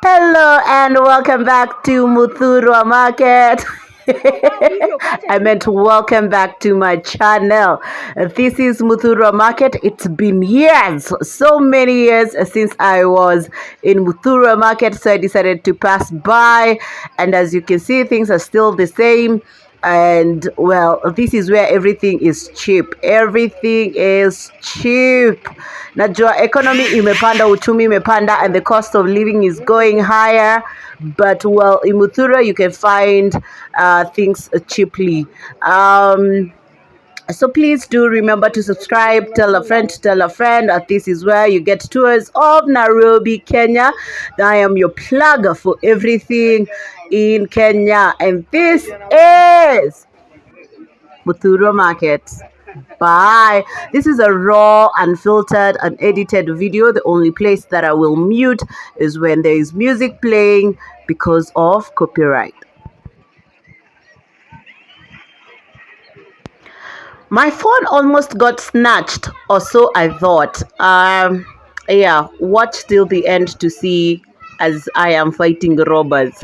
Hello and welcome back to Muthurwa Market. I meant welcome back to my channel. This is Muthurwa Market. It's been years, so many years since I was in Muthurwa Market, so I decided to pass by. And as you can see, things are still the same. And well, this is where everything is cheap. Everything is cheap. Najua economy imepanda, uchumi imepanda, and the cost of living is going higher. But well, in Muthurwa you can find things cheaply. So please do remember to subscribe, tell a friend to tell a friend. This is where you get tours of Nairobi, Kenya. I am your plugger for everything in Kenya. And this is Muthurwa Market. Bye. This is a raw, unfiltered, unedited video. The only place that I will mute is when there is music playing because of copyright. My phone almost got snatched, or so I thought. Yeah, watch till the end to see as I am fighting robbers.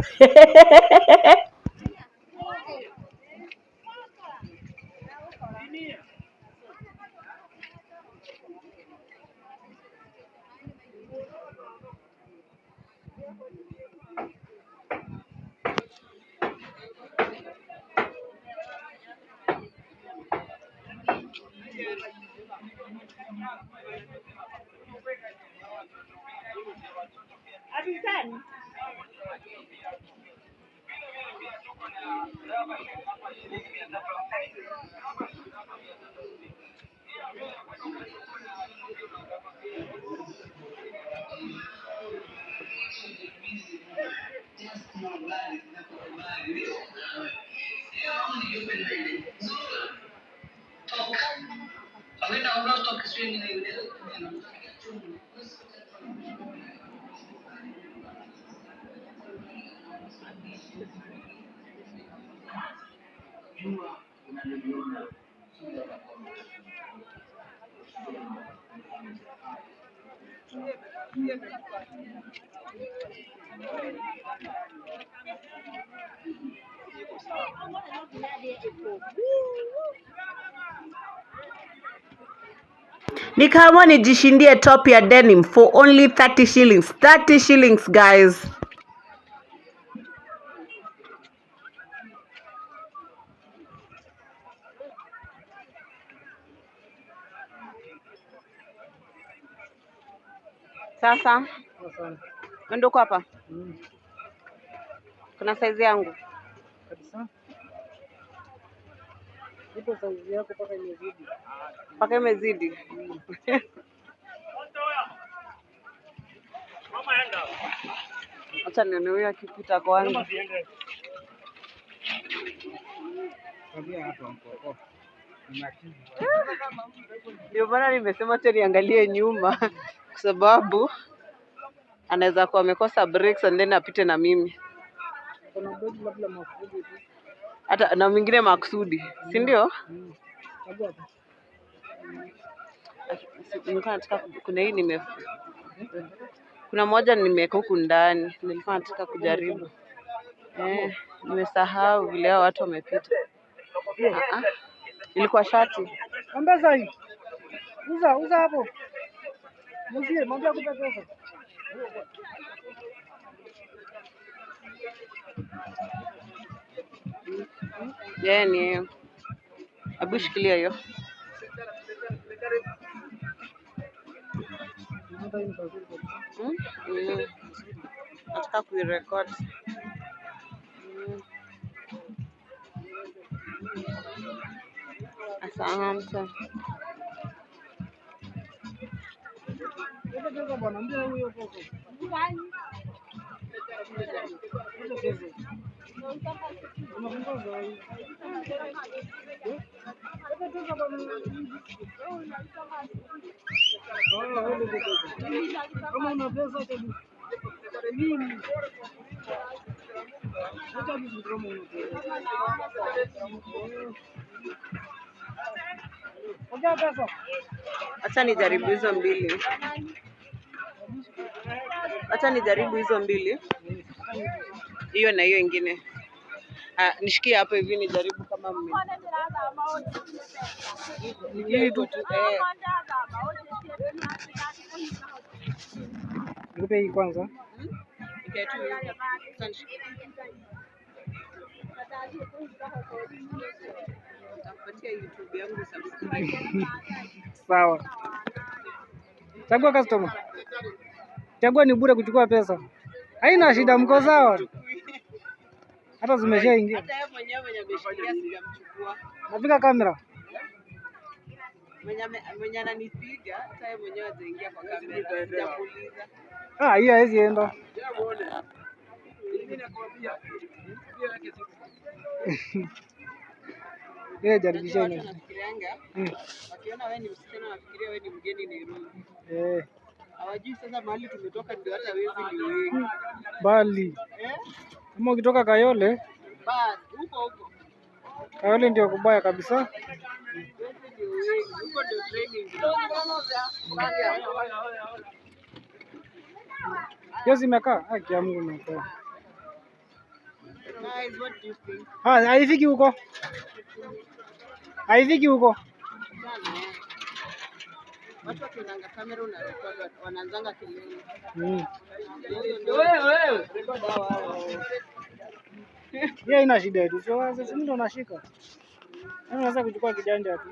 Nikaamua nijishindie top ya denim for only 30 shillings. 30 shillings, guys. Sasa ndio uko hapa. Kuna size yangu. Kabisa. Ipo size yako paka imezidi. Paka imezidi. Acha nione huyo akipita kwanza. Ndio maana nimesema acha niangalie nyuma kwa sababu anaweza kuwa amekosa brakes and then apite na mimi. Kuna bodi labda makusudi. Hata na mwingine makusudi, si ndio? Nilikuwa nataka kuna hii kuna moja nimeweka huku ndani. Nilikuwa nataka kujaribu. Nimesahau vile hao watu wamepita. Ilikuwa shati. Ongeza hii. Uza hapo. Mzie, mwambie akupe pesa. Ni Abu shikilia hiyo. Nataka kuirecord. Asante. Kama una pesa Acha nijaribu hizo mbili. Acha nijaribu hizo mbili. Hiyo na hiyo ingine. Nishikie hapo hivi nijaribu kama mimi. Hiyo tu Nipe hii kwanza. Nitakupatia YouTube yangu subscribe. Sawa. Chagua customer. Chagua ni bure kuchukua pesa. Haina shida, mko sawa. Hata zimeshaingia. Hata yeye mwenyewe ameshikia sijamchukua. Napiga kamera. Mwenye ananipiga hata yeye mwenyewe hajaingia kwa kamera. Sijakuuliza. Hiyo haiwezi enda. Yeye jaribisha ina. Wakiona wewe ni msichana nafikiria wewe ni mgeni Nairobi. Hawajui sasa mahali tumetoka ndio hata wewe ni wengi. Bali. Kama ukitoka Kayole, Basi huko. Kayole ndio kubaya kabisa. Huko ndio training. Hiyo zimekaa. Haki ya Mungu imekaa. Guys, what do you think? Haifiki huko. Haifiki huko. Watu wakiona kamera unarekodi wanaanzanga kelele. Yeye ina shida tu. Sio sasa mimi ndo nashika. Mimi naweza kuchukua kijanja tu.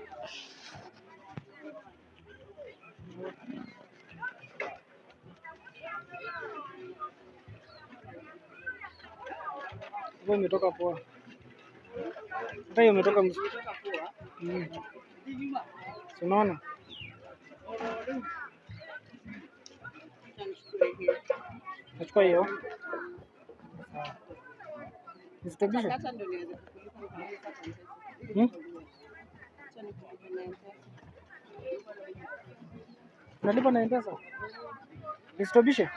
Hiyo imetoka poa. Hata hiyo imetoka mzuri. Unaona? Nachukua hiyo. Nisitobishe. Nalipa na M-Pesa. Nisitobishe.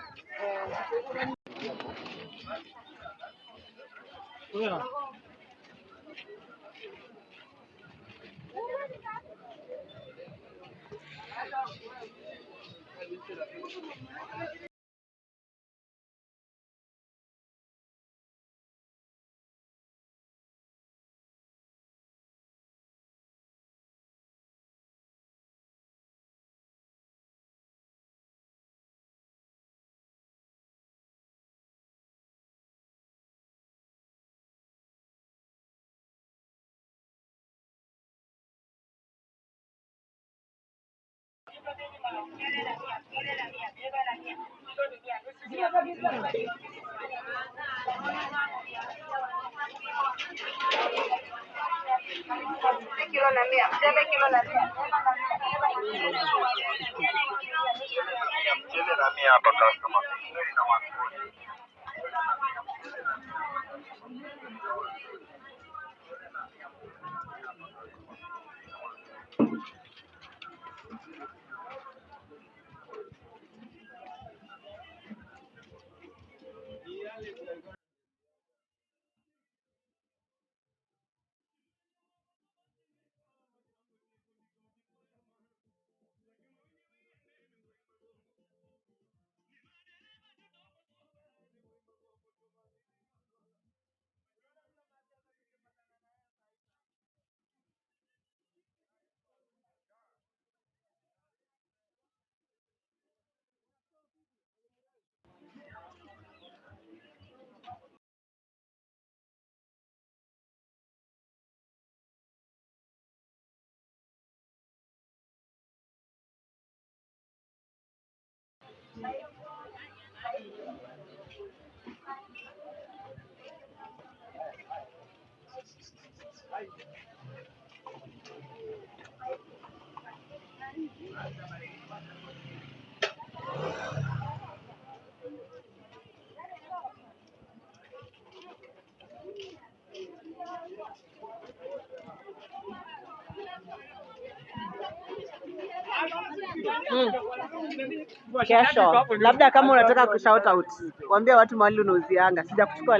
Kesho labda kama unataka kushout out, waambie watu mahali unauzianga, sija kuchukua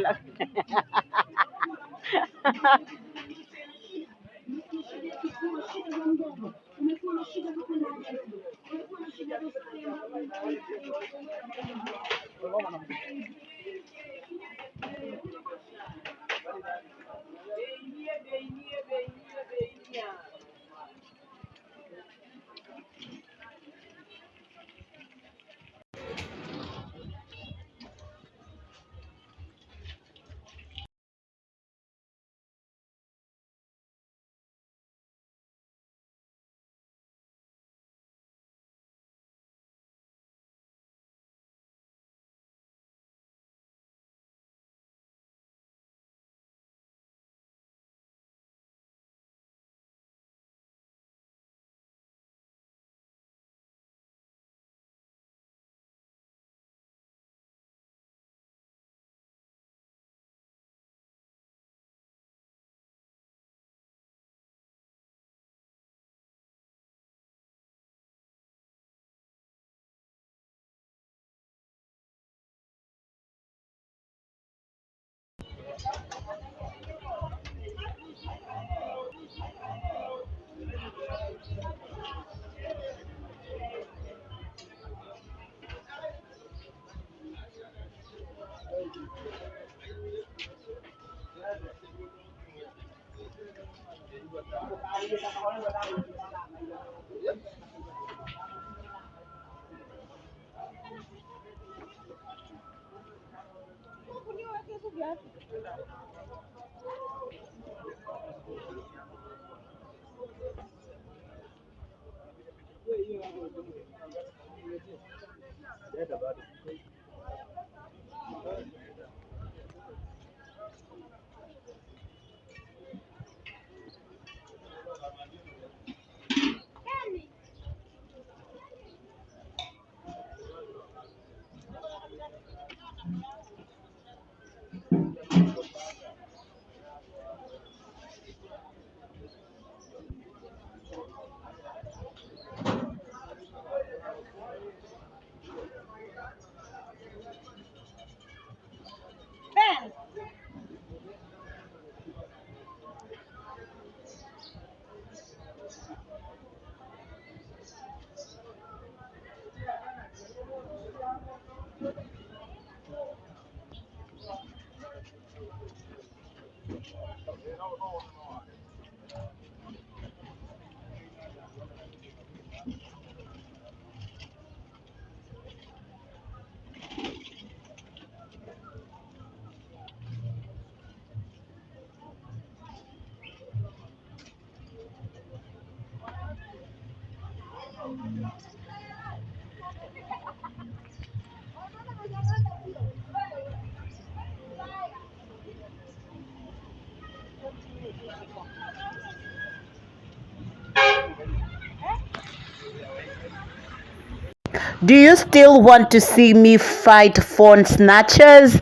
Do you still want to see me fight phone snatchers?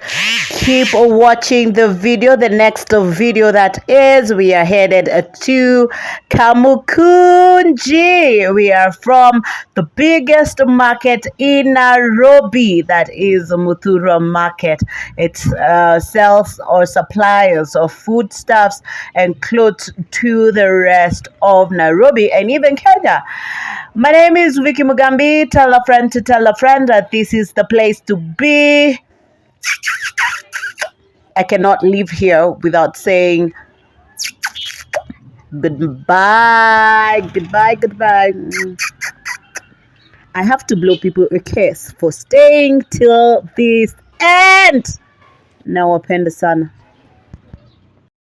Keep watching the video. The next video that is, we are headed to Kamukunji. We are from the biggest market in Nairobi, that is Muthurwa market. It sells or suppliers of foodstuffs and clothes to the rest of Nairobi and even Kenya. My name is Vicky Mugambi. Tell a friend to tell a friend that this is the place to be. I cannot leave here without saying goodbye, goodbye, goodbye. I have to blow people a kiss for staying till this end. Nawapenda sana.